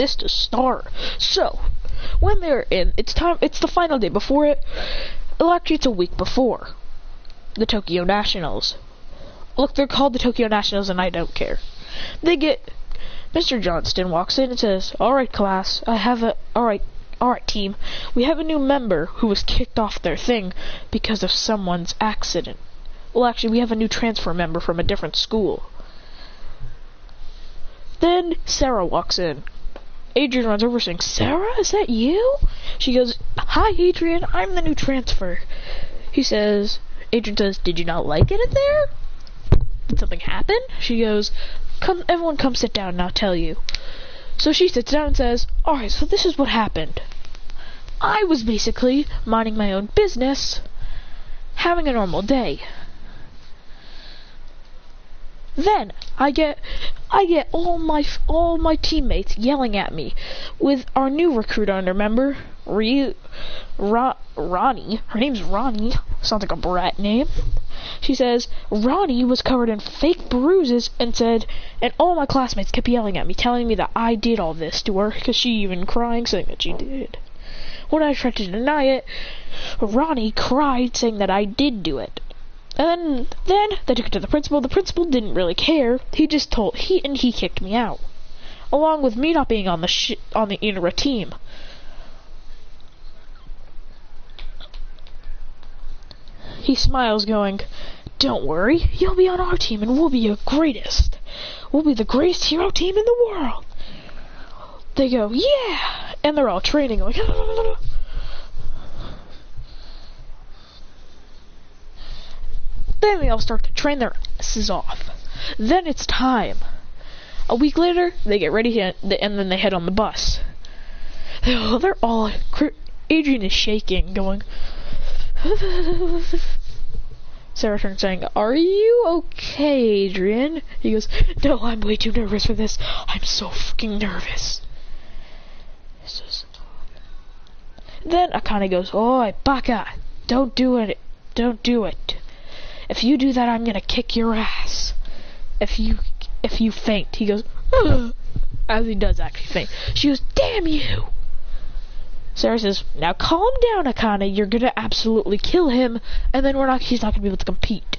this to start. So, when they're in, it's the final day before it. Well, actually, it's a week before the Tokyo Nationals. Look, they're called the Tokyo Nationals, and I don't care. Mr. Johnston walks in and says, "Alright, class, alright, team. We have a new member who was kicked off their thing because of someone's accident. Well, actually, we have a new transfer member from a different school." Then Sarah walks in. Adrian runs over saying, "Sarah, is that you?" She goes, "Hi, Adrian, I'm the new transfer." Adrian says, "Did you not like it in there? Did something happen?" She goes, everyone come sit down and I'll tell you." So she sits down and says, "Alright, so this is what happened. I was basically minding my own business, having a normal day. Then I get all my teammates yelling at me with our new recruiter, remember? Ronnie. Her name's Ronnie. Sounds like a brat name. She says Ronnie was covered in fake bruises and all my classmates kept yelling at me, telling me that I did all this to her, because she even crying, saying that she did. When I tried to deny it, Ronnie cried, saying that I did do it. And then they took it to the principal. The principal didn't really care. He kicked me out, along with me not being on the Inra team. He smiles, going, "Don't worry, you'll be on our team and we'll be your greatest. We'll be the greatest hero team in the world." They go, "Yeah!" And they're all training, like, Then they all start to train their asses off. Then it's time. A week later, they get ready and then they head on the bus. They're all... Adrian is shaking, going... Sarah turns saying, "Are you okay, Adrian?" He goes, "No, I'm way too nervous for this. I'm so fucking nervous." Then Akane goes, "Oi, baka, don't do it. Don't do it. If you do that, I'm gonna kick your ass. If you faint." He goes, "Ugh," as he does actually faint. She goes, "Damn you." Sarah says, "Now calm down, Akane. You're gonna absolutely kill him, and then he's not gonna be able to compete."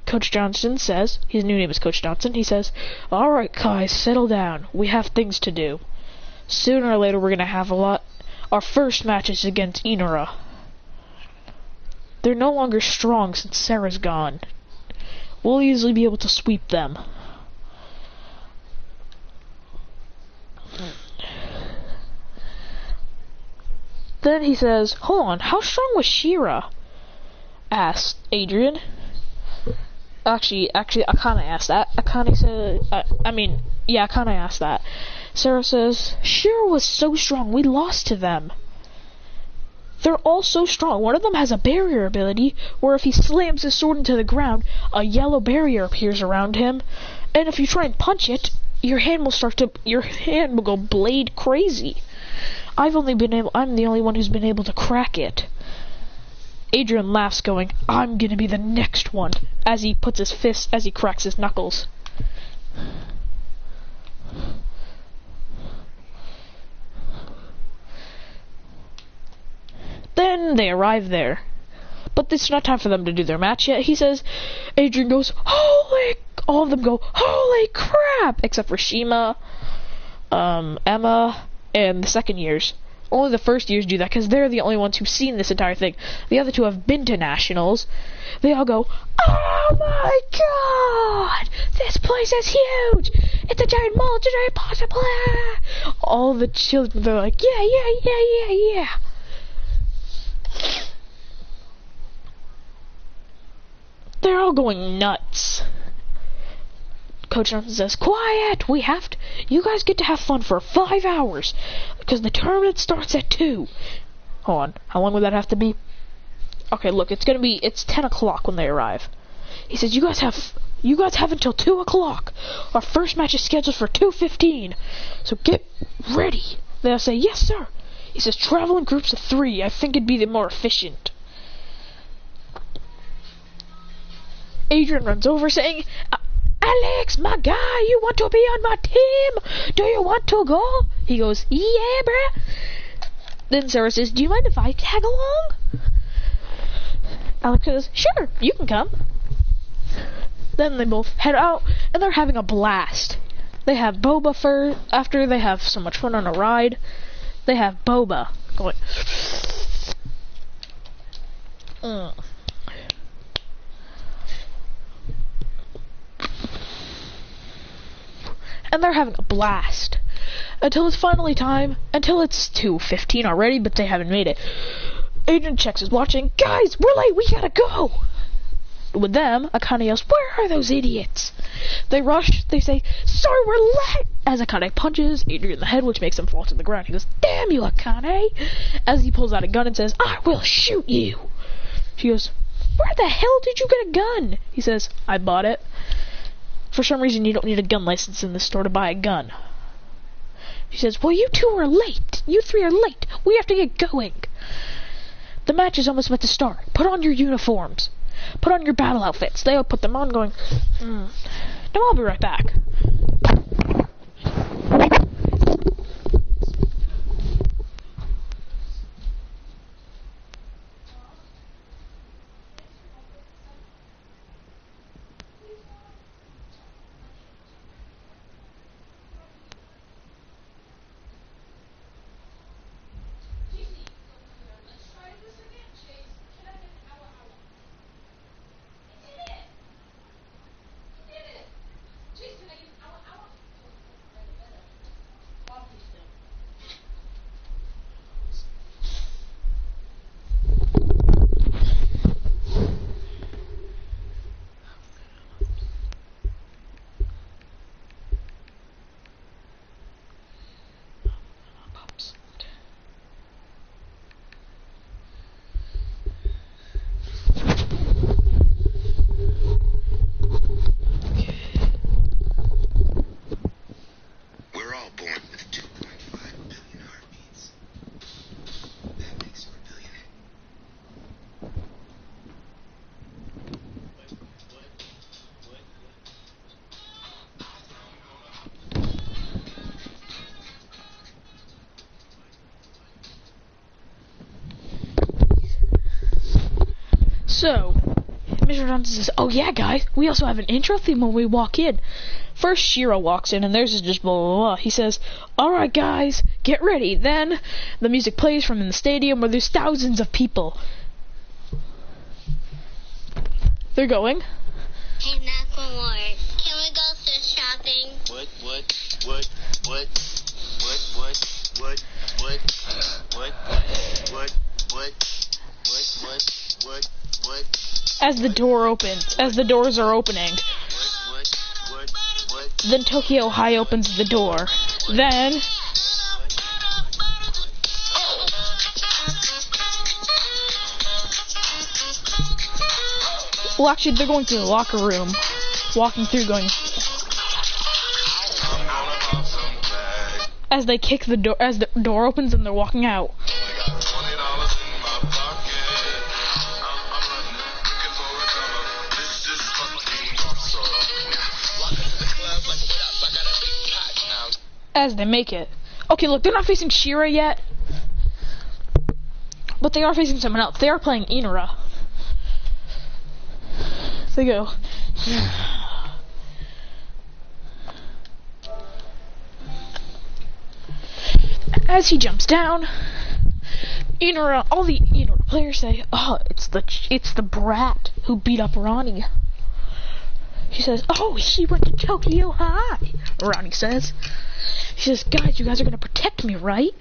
Coach Johnson says, his new name is Coach Johnson, he says, "Alright, guys, settle down. We have things to do. Sooner or later, we're gonna have our first match is against Inura. They're no longer strong since Sarah's gone. We'll easily be able to sweep them." Then he says, "Hold on, how strong was Shira?" asked Adrian. Actually, Akane asked that. Akane said, Akane asked that. Sarah says, "Shira was so strong, we lost to them. They're all so strong. One of them has a barrier ability, where if he slams his sword into the ground, a yellow barrier appears around him, and if you try and punch it, your hand will go blade crazy. I'm the only one who's been able to crack it." Adrian laughs, going, "I'm gonna be the next one," as he cracks his knuckles. Then they arrive there. But it's not time for them to do their match yet. Adrian goes, all of them go, "Holy crap!" Except for Shima, Emma, and the second years. Only the first years do that, because they're the only ones who've seen this entire thing. The other two have been to nationals. They all go, "Oh my god! This place is huge! It's a giant mall, it's a giant possible!" All the children, they're like, yeah. They're all going nuts. Coach Johnson says, "Quiet! You guys get to have fun for 5 hours, because the tournament starts at 2. Hold on, how long would that have to be? Okay, look, it's 10 o'clock when they arrive. He says, you guys have until 2 o'clock. Our first match is scheduled for 2:15, so get ready." They'll say, "Yes, sir." He says, "Travel in groups of 3. I think it'd be the more efficient." Adrian runs over saying, Alex, my guy, you want to be on my team? Do you want to go? He goes, yeah, bruh. Then Sarah says, do you mind if I tag along? Alex says, sure, you can come. Then they both head out, and they're having a blast. They have Boba after they have so much fun on a ride. They have Boba going. And they're having a blast. Until it's finally time, until it's 2:15 already, but they haven't made it. Agent checks his watching. Guys, we're late, we gotta go! With them, Akane yells, where are those idiots? They rush, they say, sorry, we're late! As Akane punches Adrian in the head, which makes him fall to the ground. He goes, damn you, Akane! As he pulls out a gun and says, I will shoot you! She goes, where the hell did you get a gun? He says, I bought it. For some reason, you don't need a gun license in this store to buy a gun. She says, well, you two are late. You three are late. We have to get going. The match is almost about to start. Put on your uniforms. Put on your battle outfits. They all put them on going, No, I'll be right back. So, Mr. Johnson says, oh yeah, guys, we also have an intro theme when we walk in. First, Shira walks in, and theirs is just blah, blah, blah. He says, alright, guys, get ready. Then, the music plays from in the stadium where there's thousands of people. They're going. Hey, not one more. Can we go thrift shopping? What? As the door opens, as the doors are opening. Then Tokyo High opens the door. Then well, actually, they're going to the locker room, walking through, going. As they kick the door, as the door opens and they're walking out. As they make it. Okay, look, they're not facing Shira yet. But they are facing someone else. They are playing Inara. They go. As he jumps down, Inara, all the Inara players say, oh, it's the brat who beat up Ronnie. She says, oh, she went to Tokyo High, Ronnie says. She says, guys, you guys are going to protect me, right?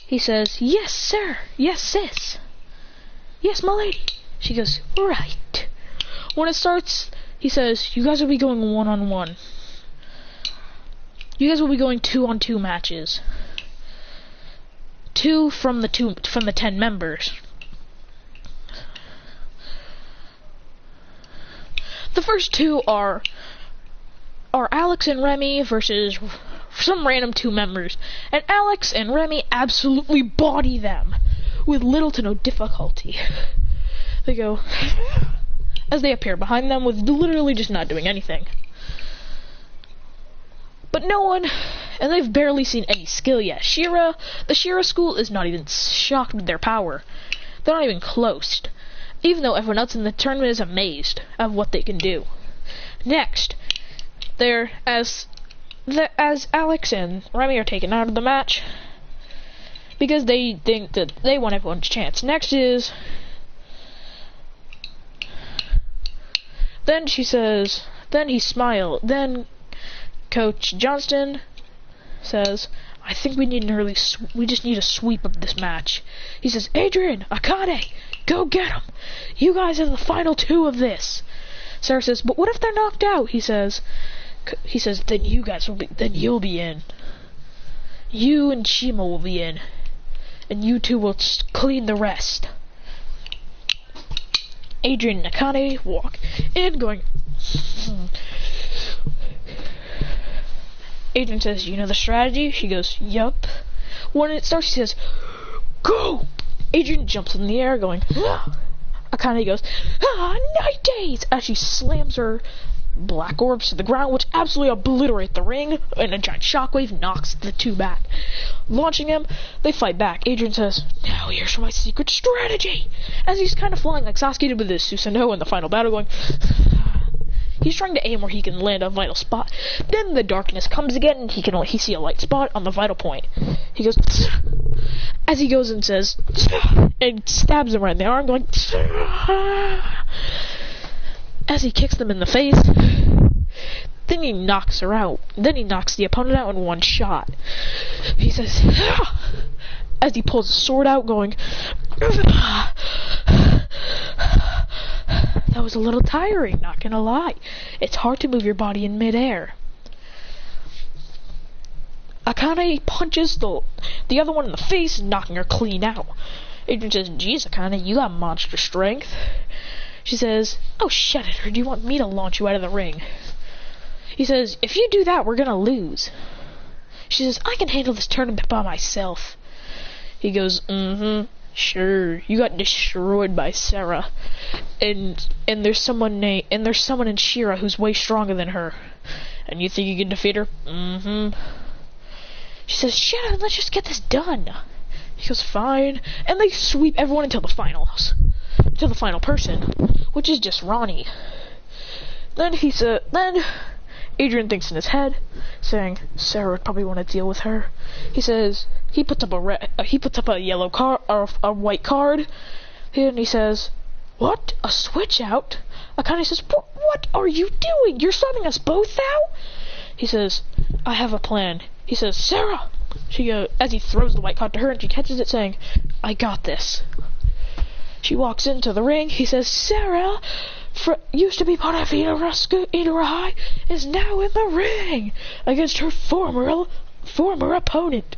He says, yes, sir. Yes, sis. Yes, my lady. She goes, right. When it starts, he says, you guys will be going one-on-one. You guys will be going 2-on-2 matches. 2 from the 10 members. The first 2 are Alex and Remy versus some random 2 members, and Alex and Remy absolutely body them with little to no difficulty. They go as they appear behind them with literally just not doing anything. But no one, and they've barely seen any skill yet. The Shira school is not even shocked with their power. They're not even close. Even though everyone else in the tournament is amazed at what they can do. Next, as Alex and Remy are taken out of the match because they think that they want everyone's chance. Next is, then she says, then he smiled. Then Coach Johnston says, I think we just need a sweep of this match. He says, Adrian, Akane, go get him. You guys are the final two of this. Sarah says, but what if they're knocked out? He says, then you'll be in. You and Shima will be in. And you two will clean the rest. Adrian and Akane walk in going, Adrian says, you know the strategy? She goes, yup. When it starts, she says, go! Adrian jumps in the air going, Akane goes, night days! As she slams her black orbs to the ground, which absolutely obliterate the ring, and a giant shockwave knocks the two back. Launching him, they fight back. Adrian says, now here's my secret strategy! As he's kind of flying like Sasuke did with his Susanoo in the final battle, going, he's trying to aim where he can land a vital spot. Then the darkness comes again, and he see a light spot on the vital point. He goes, as he goes and says, and stabs him right in the arm, going, as he kicks them in the face. Then he knocks her out. Then he knocks the opponent out in one shot. He says, as he pulls his sword out, going, that was a little tiring, not gonna lie. It's hard to move your body in midair. Akane punches the other one in the face, knocking her clean out. Adrian says, geez, Akane, you got monster strength. She says, oh, shut it, or do you want me to launch you out of the ring? He says, if you do that, we're gonna lose. She says, I can handle this tournament by myself. He goes, sure, you got destroyed by Sarah. And there's someone in Shira who's way stronger than her. And you think you can defeat her? She says, shut up, let's just get this done. He goes, fine. And they sweep everyone until the finals. To the final person, which is just Ronnie. Then Adrian thinks in his head, saying, Sarah would probably want to deal with her. He says, he puts up a yellow card, or a white card, and he says, what? A switch out? Akane says, what are you doing? You're subbing us both out? He says, I have a plan. He says, Sarah! She goes, as he throws the white card to her, and she catches it, saying, I got this. She walks into the ring. He says, Sarah, used to be part of Ida High, is now in the ring against her former opponent,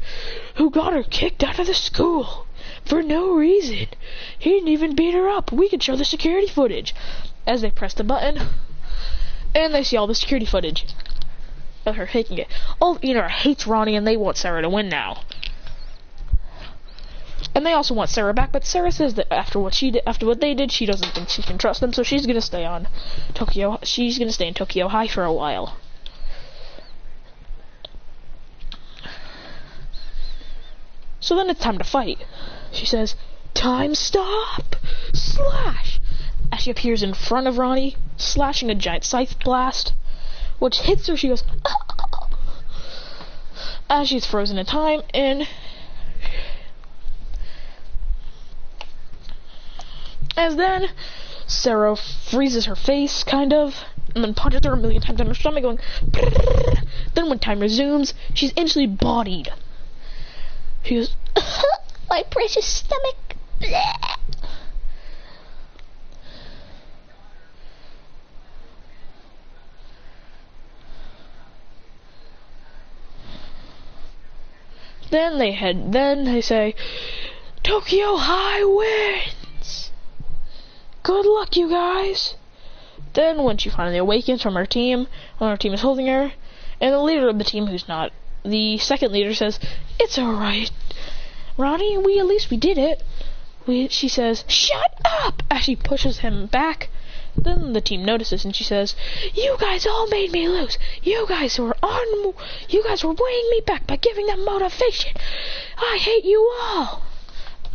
who got her kicked out of the school for no reason. He didn't even beat her up. We can show the security footage. As they press the button, and they see all the security footage of her taking it. All Ida hates Ronnie, and they want Sarah to win now. And they also want Sarah back, but Sarah says that after what they did, she doesn't think she can trust them, so she's gonna stay in Tokyo High for a while. So then it's time to fight. She says, time stop! Slash! As she appears in front of Ronnie, slashing a giant scythe blast, which hits her. She goes, oh! As she's frozen in time, and as then Sarah freezes her face, kind of, and then punches her a million times on her stomach, going, brrr. Then when time resumes, she's instantly bodied. She goes, my precious stomach. Bleh. Then they say, Tokyo High wins! Good luck, you guys! Then, when she finally awakens from her team, when her team is holding her, and the leader of the team, who's not the second leader, says, it's alright, Ronnie, at least we did it. She says, shut up! As she pushes him back Then the team notices and she says, "You guys all made me lose. You guys were weighing me back by giving them motivation. I hate you all."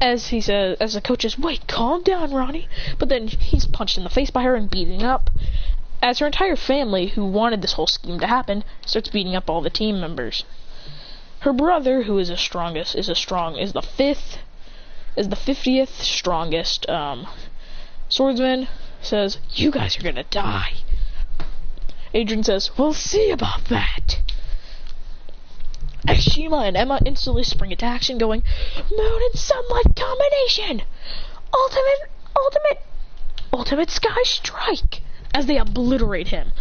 As the coach says, "Wait, calm down, Ronnie." But then he's punched in the face by her and beaten up. As her entire family, who wanted this whole scheme to happen, starts beating up all the team members. Her brother, who is the 50th strongest swordsman, says, "You guys are gonna die." Adrian says, "We'll see about that." As Shima and Emma instantly spring into action, going, "Moon and sunlight combination! Ultimate sky strike!" As they obliterate him.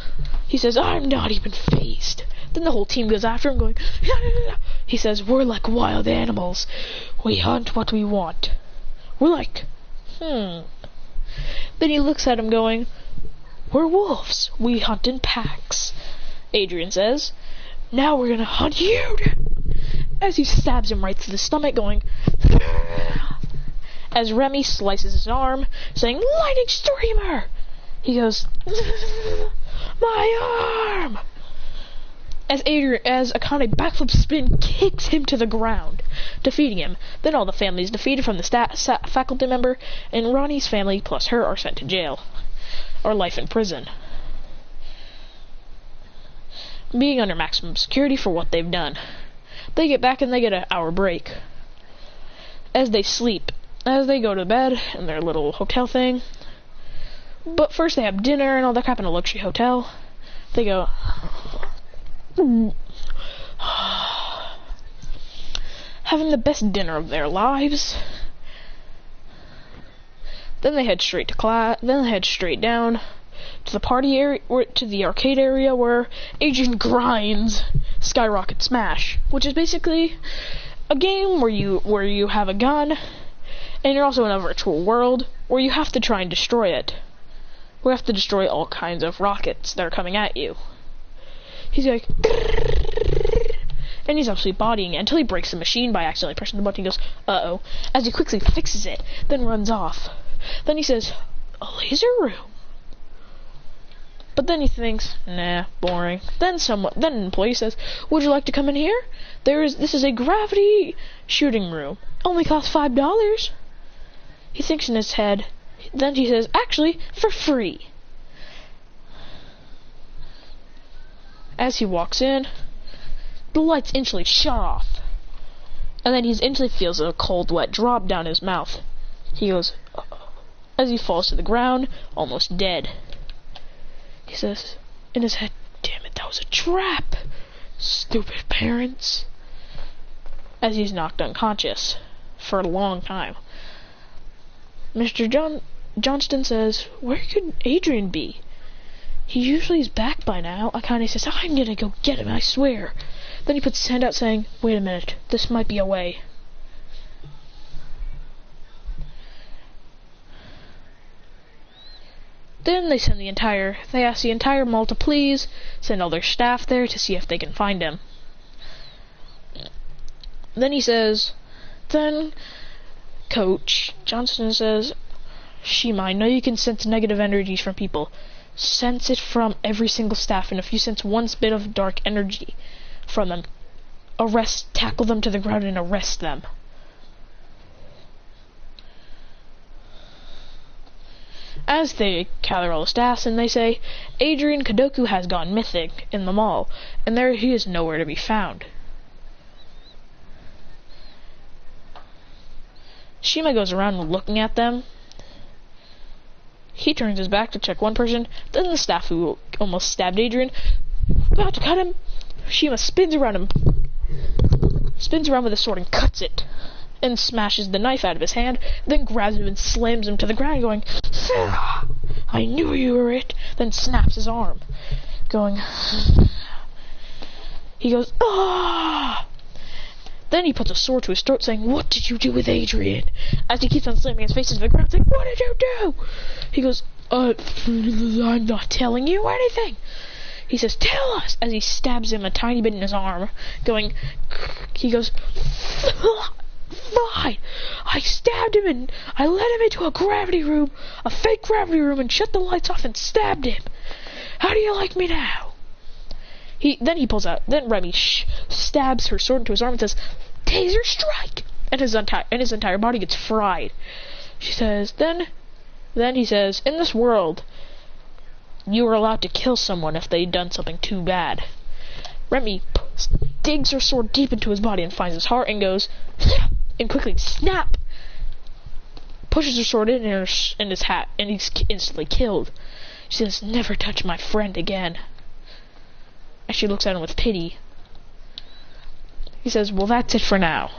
He says, "I'm not even phased." Then the whole team goes after him, going, he says, "We're like wild animals. We hunt what we want." We're like, Then he looks at him going, "We're wolves. We hunt in packs." Adrian says, "Now we're gonna hunt you." As he stabs him right through the stomach, going, as Remy slices his arm, saying, "Lightning streamer!" He goes, "My arm!" As Akane backflip spin kicks him to the ground, defeating him. Then all the family is defeated from the faculty member, and Ronnie's family plus her are sent to jail, or life in prison, being under maximum security for what they've done. They get back and they get an hour break. As they sleep, as they go to bed in their little hotel thing. But first they have dinner and all that crap in a luxury hotel. They go, having the best dinner of their lives. Then they head straight to class. Then they head straight down to the party area, or to the arcade area, where Adrian grinds Skyrocket Smash, which is basically a game where you have a gun, and you're also in a virtual world where you have to try and destroy it. We have to destroy all kinds of rockets that are coming at you. He's like, and he's absolutely bodying it until he breaks the machine by accidentally pressing the button. He goes, "Uh-oh," as he quickly fixes it, then runs off. Then he says, "A laser room." But then he thinks, nah, boring. Then an employee says, "Would you like to come in here? This is a gravity shooting room. Only costs $5. He thinks in his head. Then he says, "Actually, for free." As he walks in, the lights instantly shut off. And then he instantly feels a cold, wet drop down his mouth. He goes, "Uh-oh," as he falls to the ground, almost dead. He says, in his head, "Damn it, that was a trap. Stupid parents." As he's knocked unconscious for a long time. Mr. Johnston says, "Where could Adrian be? He usually is back by now." Akane says, "I'm gonna go get him, I swear." Then he puts his hand out saying, "Wait a minute, this might be a way." Then they ask the entire mall to please send all their staff there to see if they can find him. Then he says, Coach Johnston says, "Shima, I know you can sense negative energies from people. Sense it from every single staff, and if you sense one bit of dark energy from them, tackle them to the ground and arrest them." As they gather all the staffs, and they say, "Adrian Kadoku has gone missing in the mall, and there he is nowhere to be found." Shima goes around looking at them. He turns his back to check one person, then the staff who almost stabbed Adrian, about to cut him. Shima spins around with a sword and cuts it, and smashes the knife out of his hand, then grabs him and slams him to the ground, going, "I knew you were it," then snaps his arm, going, he goes, "Ah!" Then he puts a sword to his throat, saying, "What did you do with Adrian?" As he keeps on slamming his face into the ground, saying, "What did you do?" He goes, "I'm not telling you anything." He says, "Tell us," as he stabs him a tiny bit in his arm, going, he goes, fine. I stabbed him and I led him into a fake gravity room, and shut the lights off and stabbed him. How do you like me now? Then Remy stabs her sword into his arm and says, taser strike! And his entire body gets fried. She says, then he says, in this world, you were allowed to kill someone if they'd done something too bad. Remy digs her sword deep into his body and finds his heart and goes, and quickly, snap! Pushes her sword in his hat, and he's instantly killed. She says, never touch my friend again. And she looks at him with pity. He says, well, that's it for now.